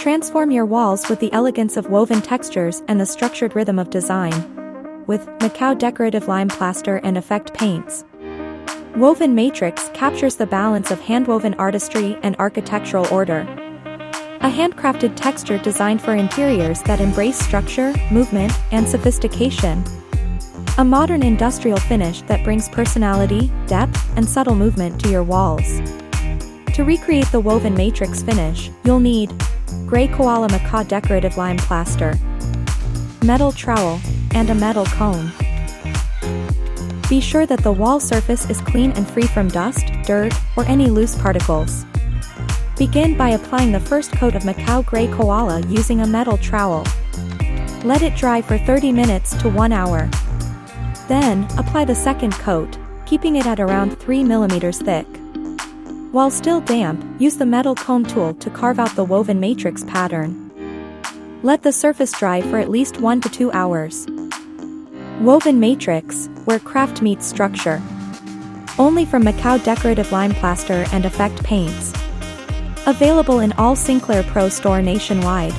Transform your walls with the elegance of woven textures and the structured rhythm of design. With Makaw Decorative Lime Plaster and Effect Paints. Woven matrix captures the balance of handwoven artistry and architectural order. A handcrafted texture designed for interiors that embrace structure, movement, and sophistication. A modern industrial finish that brings personality, depth, and subtle movement to your walls. To recreate the woven matrix finish, you'll need Gray Koala Makaw Decorative Lime Plaster, metal trowel, and a metal cone. Be sure that the wall surface is clean and free from dust, dirt, or any loose particles. Begin by applying the first coat of Makaw Gray Koala using a metal trowel. Let it dry for 30 minutes to 1 hour. Then, apply the second coat, keeping it at around 3 mm thick. While still damp, use the metal cone tool to carve out the woven matrix pattern. Let the surface dry for at least 1 to 2 hours. Woven matrix, where craft meets structure. Only from Makaw Decorative Lime Plaster and Effect Paints. Available in all SINCLAIR Pro Store nationwide.